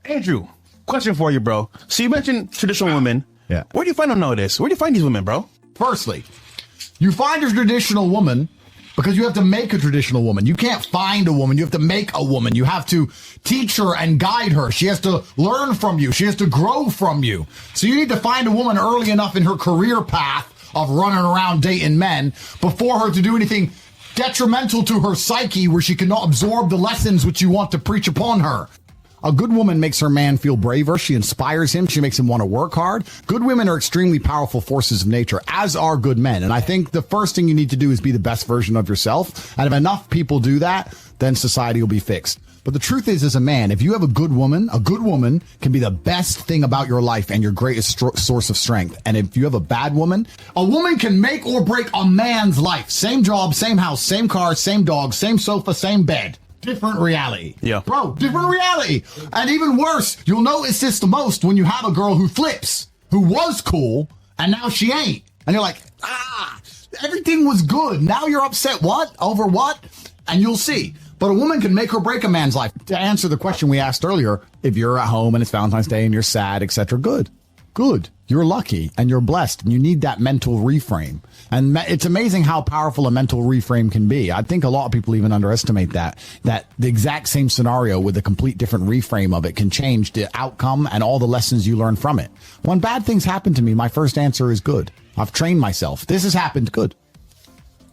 Andrew, question for you, bro. So you mentioned traditional women. Yeah. Where do you find them nowadays? Where do you find these women, bro? Firstly, you find a traditional woman because you have to make a traditional woman. You can't find a woman. You have to make a woman. You have to teach her and guide her. She has to learn from you. She has to grow from you. So you need to find a woman early enough in her career path of running around dating men before her to do anything detrimental to her psyche where she cannot absorb the lessons which you want to preach upon her. A good woman makes her man feel braver. She inspires him. She makes him want to work hard. Good women are extremely powerful forces of nature, as are good men. And I think the first thing you need to do is be the best version of yourself. And if enough people do that, then society will be fixed. But the truth is, as a man, if you have a good woman can be the best thing about your life and your greatest source of strength. And if you have a woman can make or break a man's life. Same job, same house, same car, same dog, same sofa, same bed. Different reality. Yeah. Bro, different reality. And even worse, you'll notice this the most when you have a girl who flips, who was cool, and now she ain't. And you're like, everything was good. Now you're upset. What? Over what? And you'll see. But a woman can make or break a man's life. To answer the question we asked earlier, if you're at home and it's Valentine's Day and you're sad, etc., good. You're lucky and you're blessed, and you need that mental reframe. And it's amazing how powerful a mental reframe can be. I think a lot of people even underestimate that the exact same scenario with a complete different reframe of it can change the outcome and all the lessons you learn from it. When bad things happen to me, my first answer is good. I've trained myself. This has happened. Good.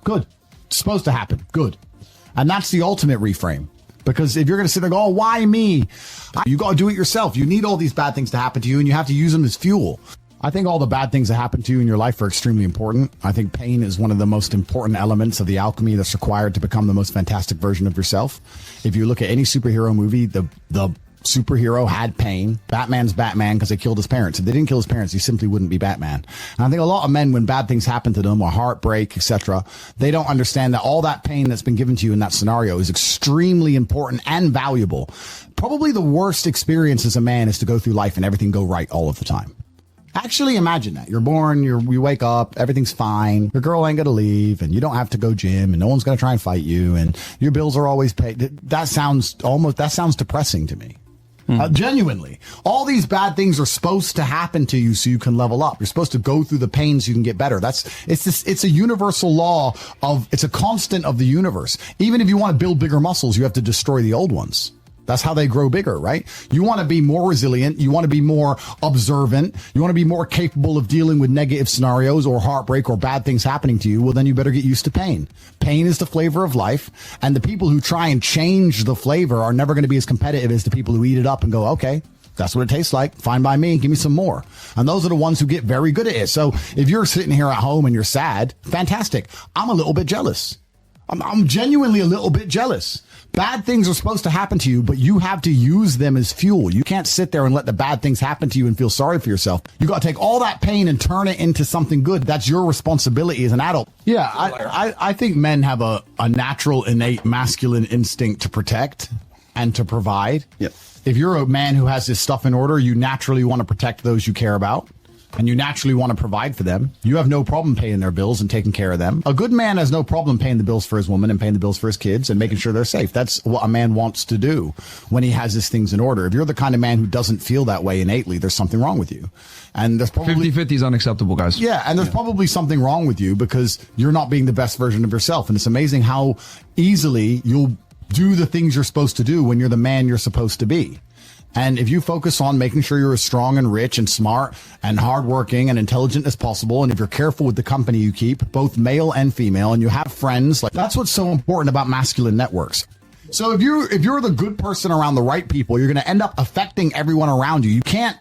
It's supposed to happen. Good. And that's the ultimate reframe. Because if you're going to sit there and go, oh, why me? You got to do it yourself. You need all these bad things to happen to you, and you have to use them as fuel. I think all the bad things that happen to you in your life are extremely important. I think pain is one of the most important elements of the alchemy that's required to become the most fantastic version of yourself. If you look at any superhero movie, the superhero had pain. Batman's Batman because they killed his parents. If they didn't kill his parents, he simply wouldn't be Batman. And I think a lot of men, when bad things happen to them or heartbreak, etc., they don't understand that all that pain that's been given to you in that scenario is extremely important and valuable. Probably the worst experience as a man is to go through life and everything go right all of the time. Actually, imagine that. You're born, you wake up, everything's fine, your girl ain't gonna leave, and you don't have to go gym, and no one's gonna try and fight you, and your bills are always paid. That sounds depressing to me. Genuinely. All these bad things are supposed to happen to you so you can level up. You're supposed to go through the pain so you can get better. It's a universal law it's a constant of the universe. Even if you want to build bigger muscles, you have to destroy the old ones. That's how they grow bigger, right? You want to be more resilient. You want to be more observant. You want to be more capable of dealing with negative scenarios or heartbreak or bad things happening to you. Well, then you better get used to pain. Pain is the flavor of life. And the people who try and change the flavor are never going to be as competitive as the people who eat it up and go, okay, that's what it tastes like. Fine by me. Give me some more. And those are the ones who get very good at it. So if you're sitting here at home and you're sad, fantastic. I'm a little bit jealous. I'm genuinely a little bit jealous. Bad things are supposed to happen to you, but you have to use them as fuel. You can't sit there and let the bad things happen to you and feel sorry for yourself. You got to take all that pain and turn it into something good. That's your responsibility as an adult. Yeah, I think men have a natural, innate masculine instinct to protect and to provide. Yep. If you're a man who has his stuff in order, you naturally want to protect those you care about. And you naturally want to provide for them. You have no problem paying their bills and taking care of them. A good man has no problem paying the bills for his woman and paying the bills for his kids and making sure they're safe. That's what a man wants to do when he has his things in order. If you're the kind of man who doesn't feel that way innately, there's something wrong with you. And there's probably 50-50 is unacceptable, guys. Yeah, and there's probably something wrong with you because you're not being the best version of yourself. And it's amazing how easily you'll do the things you're supposed to do when you're the man you're supposed to be. And if you focus on making sure you're as strong and rich and smart and hardworking and intelligent as possible, and if you're careful with the company you keep, both male and female, and you have friends, like that's what's so important about masculine networks. So if you're the good person around the right people, you're going to end up affecting everyone around you. You can't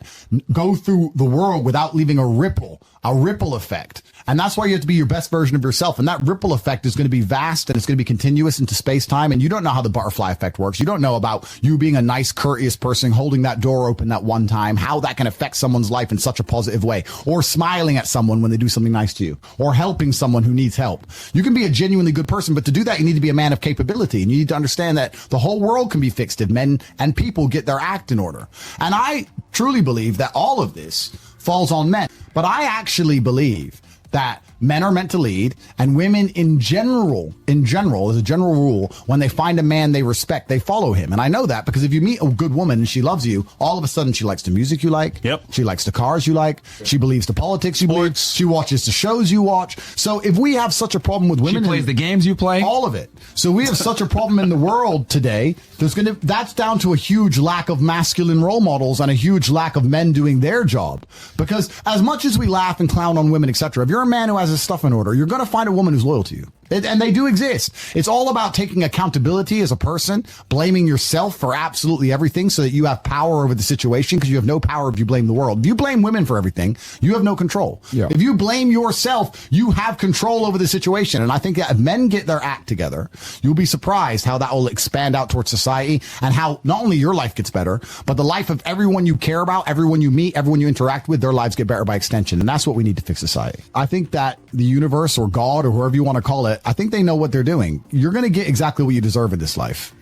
go through the world without leaving a ripple effect. And that's why you have to be your best version of yourself. And that ripple effect is going to be vast and it's going to be continuous into space time. And you don't know how the butterfly effect works. You don't know about you being a nice, courteous person, holding that door open that one time, how that can affect someone's life in such a positive way, or smiling at someone when they do something nice to you, or helping someone who needs help. You can be a genuinely good person, but to do that, you need to be a man of capability. And you need to understand that the whole world can be fixed if men and people get their act in order. And I truly believe that all of this falls on men. But I actually believe that men are meant to lead, and women in general, as a general rule, when they find a man they respect, they follow him. And I know that because if you meet a good woman and she loves you, all of a sudden she likes the music you like. Yep. She likes the cars you like. She believes the politics you believe. She watches the shows you watch. So if we have such a problem with women, she plays the games you play, all of it. So we have such a problem in the world today. That's down to a huge lack of masculine role models and a huge lack of men doing their job. Because as much as we laugh and clown on women, etc., if you're a man who has his stuff in order, you're going to find a woman who's loyal to you. And they do exist. It's all about taking accountability as a person, blaming yourself for absolutely everything so that you have power over the situation, because you have no power if you blame the world. If you blame women for everything, you have no control. Yeah. If you blame yourself, you have control over the situation. And I think that if men get their act together, you'll be surprised how that will expand out towards society, and how not only your life gets better, but the life of everyone you care about, everyone you meet, everyone you interact with, their lives get better by extension. And that's what we need to fix society. I think that the universe or God or whoever you want to call it, I think they know what they're doing. You're going to get exactly what you deserve in this life.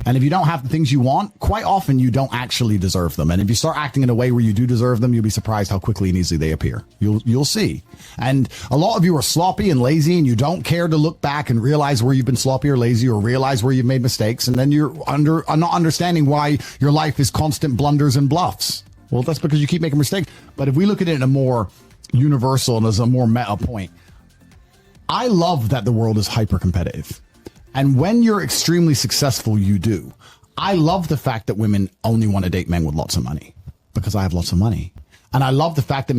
And if you don't have the things you want, quite often you don't actually deserve them. And if you start acting in a way where you do deserve them, you'll be surprised how quickly and easily they appear. You'll see. And a lot of you are sloppy and lazy, and you don't care to look back and realize where you've been sloppy or lazy, or realize where you've made mistakes. And then you're not understanding why your life is constant blunders and bluffs. Well, that's because you keep making mistakes. But if we look at it in a more universal and as a more meta point, I love that the world is hyper competitive. And when you're extremely successful, you do. I love the fact that women only want to date men with lots of money, because I have lots of money. And I love the fact that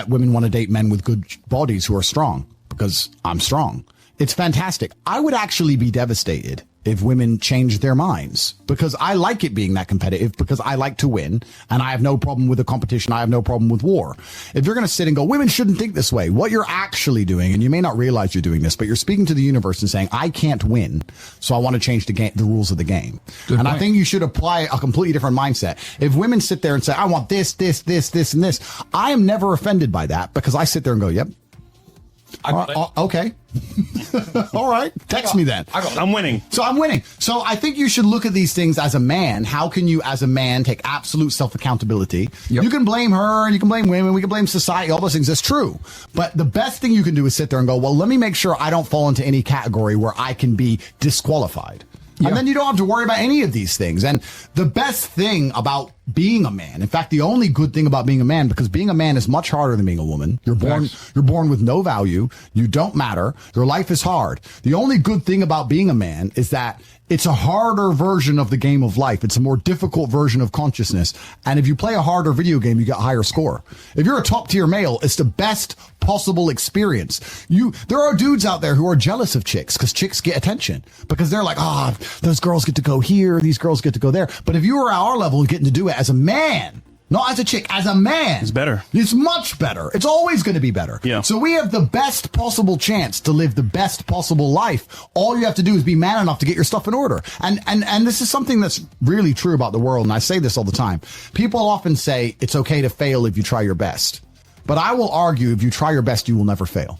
women want to date men with good bodies who are strong, because I'm strong. It's fantastic. I would actually be devastated if women changed their minds, because I like it being that competitive, because I like to win, and I have no problem with the competition. I have no problem with war. If you're going to sit and go, women shouldn't think this way, what you're actually doing, and you may not realize you're doing this, but you're speaking to the universe and saying, I can't win, so I want to change the rules of the game. Good point. I think you should apply a completely different mindset. If women sit there and say, I want this, this, this, this, and this, I am never offended by that, because I sit there and go, yep. Okay. All right. Text me then. I'm winning. So I'm winning. So I think you should look at these things as a man. How can you, as a man, take absolute self-accountability? Yep. You can blame her, you can blame women, we can blame society, all those things. That's true. But the best thing you can do is sit there and go, well, let me make sure I don't fall into any category where I can be disqualified. Yeah. And then you don't have to worry about any of these things. And the best thing about being a man, in fact, the only good thing about being a man, because being a man is much harder than being a woman. You're born with no value. You don't matter. Your life is hard. The only good thing about being a man is that it's a harder version of the game of life. It's a more difficult version of consciousness. And if you play a harder video game, you get a higher score. If you're a top tier male, it's the best possible experience. There are dudes out there who are jealous of chicks, because chicks get attention, because they're like, those girls get to go here, these girls get to go there. But if you were at our level and getting to do it as a man, not as a chick, as a man, it's better. It's much better. It's always going to be better. Yeah. So we have the best possible chance to live the best possible life. All you have to do is be man enough to get your stuff in order. And this is something that's really true about the world. And I say this all the time. People often say it's okay to fail if you try your best. But I will argue, if you try your best, you will never fail.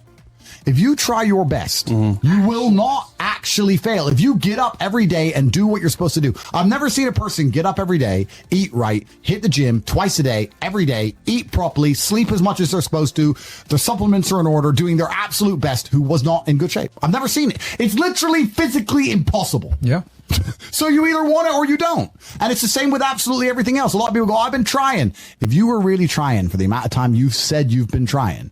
If you try your best, you will not actually fail. If you get up every day and do what you're supposed to do. I've never seen a person get up every day, eat right, hit the gym twice a day, every day, eat properly, sleep as much as they're supposed to, their supplements are in order, doing their absolute best, who was not in good shape. I've never seen it. It's literally physically impossible. Yeah. So you either want it or you don't. And it's the same with absolutely everything else. A lot of people go, I've been trying. If you were really trying for the amount of time you've said you've been trying,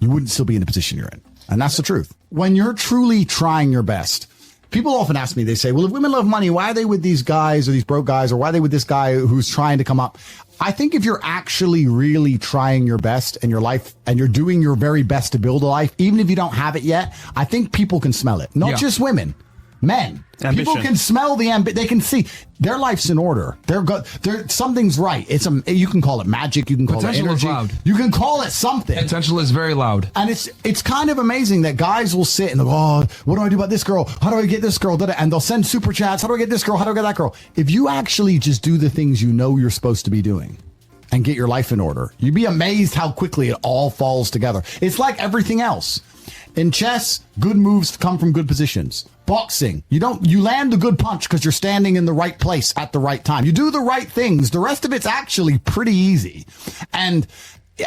you wouldn't still be in the position you're in. And that's the truth. When you're truly trying your best, people often ask me, they say, well, if women love money, why are they with these guys or these broke guys, or why are they with this guy who's trying to come up? I think if you're actually really trying your best in your life and you're doing your very best to build a life, even if you don't have it yet, I think people can smell it. Not just women. Men. Ambition. People can smell the they can see their life's in order. Something's right. You can call it magic. You can call it energy. Is loud. You can call it something. Potential is very loud. And it's kind of amazing that guys will sit and they'll go, what do I do about this girl? How do I get this girl? And they'll send super chats. How do I get this girl? How do I get that girl? If you actually just do the things you know you're supposed to be doing and get your life in order, you'd be amazed how quickly it all falls together. It's like everything else. In chess, good moves come from good positions. Boxing, you land a good punch because you're standing in the right place at the right time. You do the right things. The rest of it's actually pretty easy. And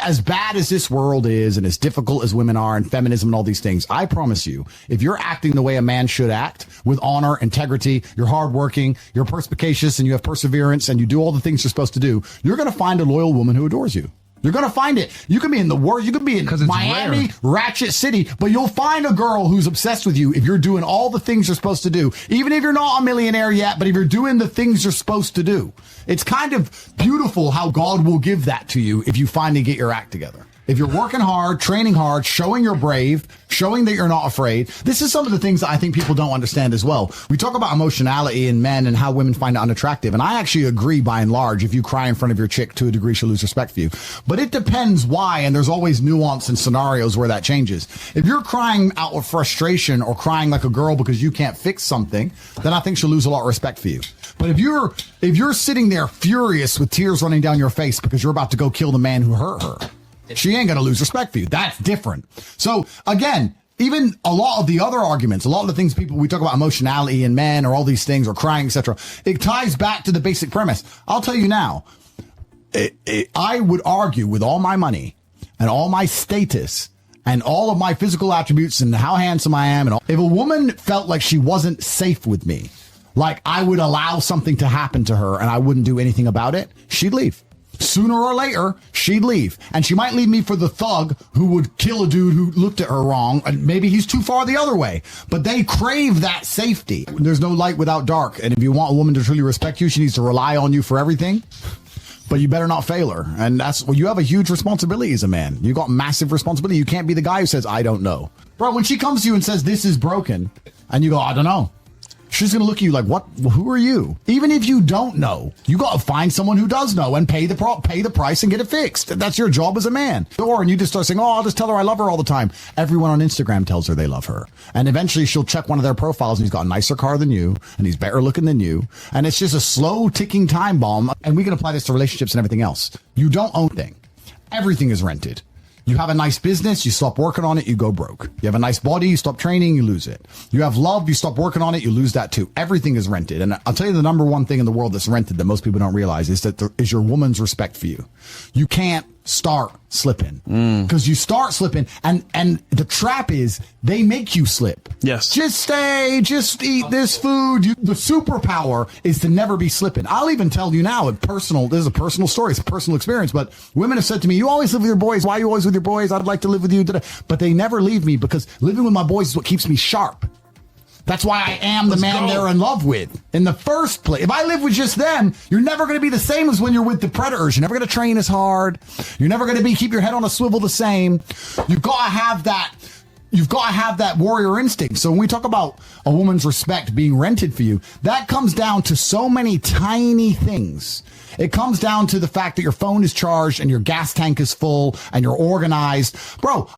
as bad as this world is and as difficult as women are and feminism and all these things, I promise you, if you're acting the way a man should act with honor, integrity, you're hardworking, you're perspicacious, and you have perseverance, and you do all the things you're supposed to do, you're going to find a loyal woman who adores you. You're going to find it. You can be in the worst. You can be in Miami, rare. Ratchet City, but you'll find a girl who's obsessed with you if you're doing all the things you're supposed to do. Even if you're not a millionaire yet, but if you're doing the things you're supposed to do. It's kind of beautiful how God will give that to you if you finally get your act together. If you're working hard, training hard, showing you're brave, showing that you're not afraid. This is some of the things that I think people don't understand as well. We talk about emotionality in men and how women find it unattractive. And I actually agree by and large, if you cry in front of your chick, to a degree, she'll lose respect for you. But it depends why, and there's always nuance and scenarios where that changes. If you're crying out of frustration or crying like a girl because you can't fix something, then I think she'll lose a lot of respect for you. But if you're sitting there furious with tears running down your face because you're about to go kill the man who hurt her, she ain't going to lose respect for you. That's different. So again, even a lot of the other arguments, a lot of the things we talk about emotionality in men or all these things or crying, etc. It ties back to the basic premise. I'll tell you now, I would argue with all my money and all my status and all of my physical attributes and how handsome I am. And all, if a woman felt like she wasn't safe with me, like I would allow something to happen to her and I wouldn't do anything about it, she'd leave. Sooner or later, she'd leave. And she might leave me for the thug who would kill a dude who looked at her wrong. And maybe he's too far the other way. But they crave that safety. There's no light without dark. And if you want a woman to truly respect you, she needs to rely on you for everything. But you better not fail her. And you have a huge responsibility as a man. You got massive responsibility. You can't be the guy who says, I don't know. Bro, when she comes to you and says, this is broken, and you go, I don't know. She's going to look at you like, what? Who are you? Even if you don't know, you got to find someone who does know and pay the price and get it fixed. That's your job as a man. And you just start saying, I'll just tell her I love her all the time. Everyone on Instagram tells her they love her. And eventually she'll check one of their profiles and he's got a nicer car than you and he's better looking than you. And it's just a slow ticking time bomb. And we can apply this to relationships and everything else. You don't own anything. Everything is rented. You have a nice business, you stop working on it, you go broke. You have a nice body, you stop training, you lose it. You have love, you stop working on it, you lose that too. Everything is rented. And I'll tell you the number one thing in the world that's rented that most people don't realize is that is your woman's respect for you. You can't start slipping because you start slipping and the trap is they make you slip. Yes. Just eat this food. The superpower is to never be slipping. I'll even tell you now, this is a personal story. It's a personal experience, but women have said to me, you always live with your boys. Why are you always with your boys? I'd like to live with you. But they never leave me because living with my boys is what keeps me sharp. That's why I am the man they're in love with in the first place. If I live with just them, you're never going to be the same as when you're with the predators. You're never going to train as hard. You're never going to keep your head on a swivel the same. You've got to have that. You've got to have that warrior instinct. So when we talk about a woman's respect being rented for you, that comes down to so many tiny things. It comes down to the fact that your phone is charged and your gas tank is full and you're organized. Bro,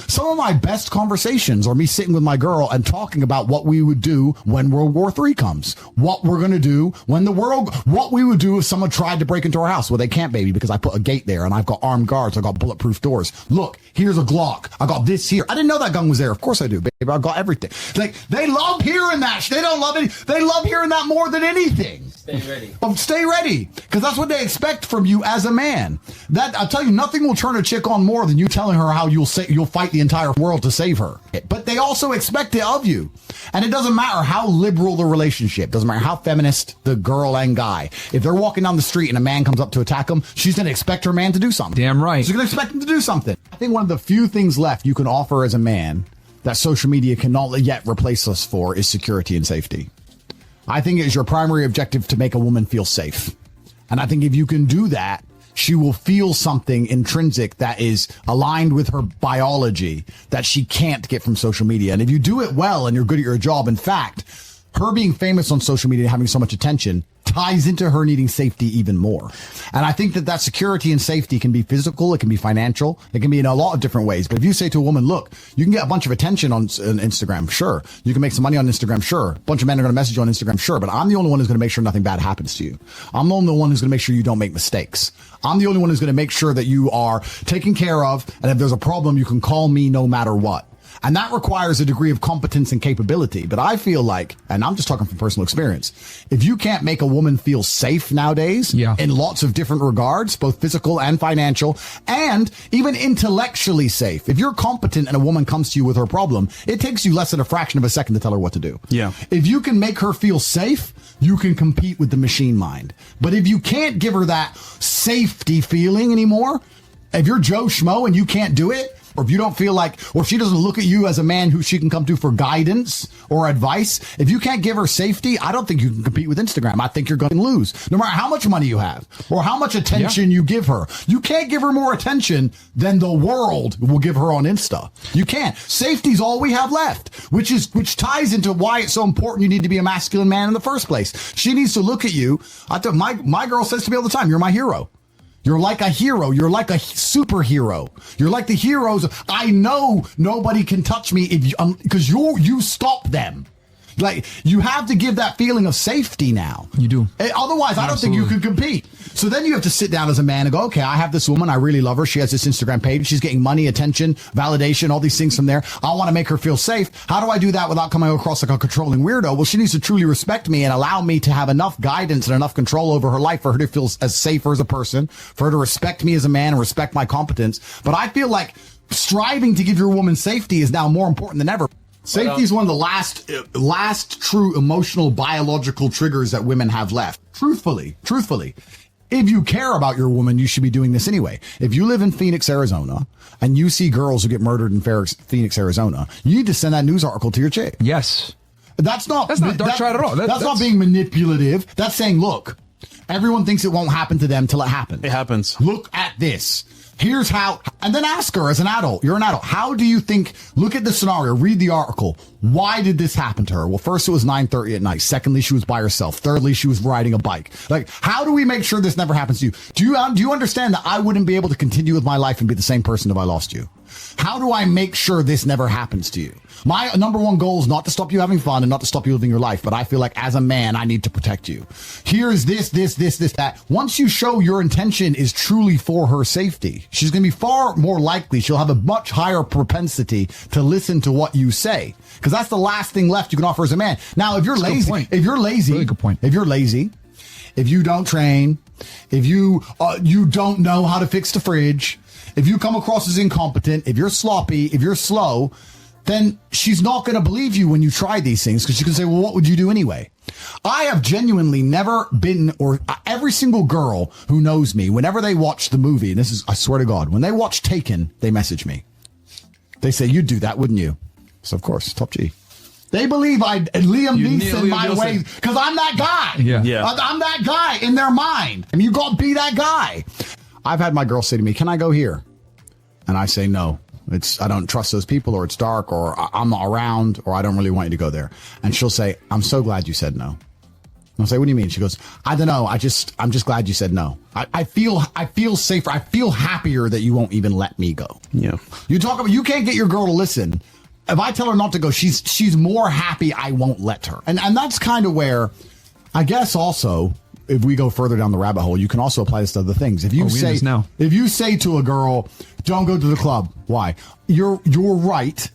some of my best conversations are me sitting with my girl and talking about what we would do when World War III comes. What we're going to do what we would do if someone tried to break into our house. Well, they can't, baby, because I put a gate there and I've got armed guards. I've got bulletproof doors. Look, here's a Glock. I got this here. I didn't know that gun was there. Of course I do, baby. I've got everything. Like, they love hearing that. They don't love it. They love hearing that more than anything. Stay ready. Stay ready, because that's what they expect from you as a man. That I'll tell you, nothing will turn a chick on more than you telling her how you'll fight the entire world to save her. But they also expect it of you, and it doesn't matter how liberal the relationship, doesn't matter how feminist the girl and guy. If they're walking down the street and a man comes up to attack them, she's gonna expect her man to do something. Damn right. She's gonna expect him to do something. I think one of the few things left you can offer as a man that social media cannot yet replace us for is security and safety. I think it is your primary objective to make a woman feel safe. And I think if you can do that, she will feel something intrinsic that is aligned with her biology that she can't get from social media. And if you do it well and you're good at your job, in fact, her being famous on social media and having so much attention ties into her needing safety even more. And I think that security and safety can be physical, it can be financial, it can be in a lot of different ways. But if you say to a woman, look, you can get a bunch of attention on Instagram, sure. You can make some money on Instagram, sure. A bunch of men are going to message you on Instagram, sure. But I'm the only one who's going to make sure nothing bad happens to you. I'm the only one who's going to make sure you don't make mistakes. I'm the only one who's going to make sure that you are taken care of. And if there's a problem, you can call me no matter what. And that requires a degree of competence and capability. But I feel like, and I'm just talking from personal experience, if you can't make a woman feel safe nowadays in lots of different regards, both physical and financial, and even intellectually safe, if you're competent and a woman comes to you with her problem, it takes you less than a fraction of a second to tell her what to do. Yeah. If you can make her feel safe, you can compete with the machine mind. But if you can't give her that safety feeling anymore, if you're Joe Schmo and you can't do it, or if you don't feel like, or if she doesn't look at you as a man who she can come to for guidance or advice, if you can't give her safety, I don't think you can compete with Instagram. I think you're going to lose, no matter how much money you have or how much attention you give her. You can't give her more attention than the world will give her on Insta. You can't. Safety's all we have left, which ties into why it's so important you need to be a masculine man in the first place. She needs to look at you. My girl says to me all the time, "You're my hero. You're like a hero. You're like a superhero. You're like the heroes. I know nobody can touch me if because you stop them." Like, you have to give that feeling of safety now. You do. Otherwise, I don't think you could compete. So then you have to sit down as a man and go, okay, I have this woman. I really love her. She has this Instagram page. She's getting money, attention, validation, all these things from there. I want to make her feel safe. How do I do that without coming across like a controlling weirdo? Well, she needs to truly respect me and allow me to have enough guidance and enough control over her life for her to feel as safer as a person, for her to respect me as a man and respect my competence. But I feel like striving to give your woman safety is now more important than ever. Safety is one of the last true emotional biological triggers that women have left. Truthfully, if you care about your woman, you should be doing this anyway. If you live in Phoenix, Arizona, and you see girls who get murdered in Phoenix, Arizona, you need to send that news article to your chick. Yes. That's not dark side at all. That's not being manipulative. That's saying, look, everyone thinks it won't happen to them till it happens. It happens. Look at this. Here's how, and then ask her as an adult. You're an adult. How do you think, look at the scenario, read the article. Why did this happen to her? Well, first it was 9:30 at night. Secondly, she was by herself. Thirdly, she was riding a bike. Like, how do we make sure this never happens to you? Do you understand that I wouldn't be able to continue with my life and be the same person if I lost you? How do I make sure this never happens to you? My number one goal is not to stop you having fun and not to stop you living your life, but I feel like as a man, I need to protect you. Here's this, that. Once you show your intention is truly for her safety, she's going to be far more likely. She'll have a much higher propensity to listen to what you say, because that's the last thing left you can offer as a man. Now, if you're lazy, Really good point. If you're lazy, if you don't train, if you don't know how to fix the fridge, if you come across as incompetent, if you're sloppy, if you're slow, then she's not going to believe you when you try these things, because she can say, well, what would you do anyway? I have genuinely never been, or every single girl who knows me, whenever they watch the movie, and this is, I swear to God, when they watch Taken, they message me. They say, you'd do that, wouldn't you? So, of course, top G. They believe Liam Neeson my ways, because I'm that guy. Yeah. I'm that guy in their mind. And you got to be that guy. I've had my girl say to me, can I go here? And I say, no, I don't trust those people, or it's dark, or I'm not around, or I don't really want you to go there. And she'll say, I'm so glad you said no. And I'll say, what do you mean? She goes, I don't know. I'm just glad you said no. I feel safer. I feel happier that you won't even let me go. Yeah. You can't get your girl to listen. If I tell her not to go, she's more happy I won't let her. And that's kind of where, I guess also, if we go further down the rabbit hole, you can also apply this to other things. If you say to a girl, don't go to the club, why? You're right,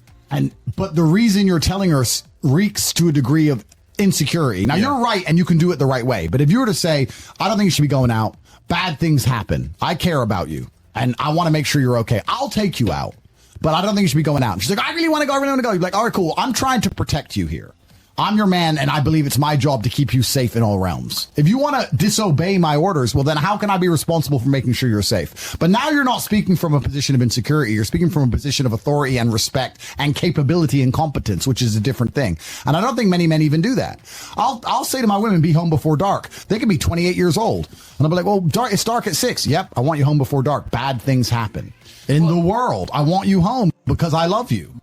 but the reason you're telling her reeks to a degree of insecurity. Now, you're right, and you can do it the right way. But if you were to say, I don't think you should be going out, bad things happen, I care about you, and I want to make sure you're okay, I'll take you out, but I don't think you should be going out. And she's like, I really want to go, You're like, all right, cool, I'm trying to protect you here. I'm your man, and I believe it's my job to keep you safe in all realms. If you want to disobey my orders, well, then how can I be responsible for making sure you're safe? But now you're not speaking from a position of insecurity. You're speaking from a position of authority and respect and capability and competence, which is a different thing. And I don't think many men even do that. I'll say to my women, be home before dark. They can be 28 years old. And I'll be like, well, it's dark at 6. Yep, I want you home before dark. Bad things happen in the world. I want you home because I love you.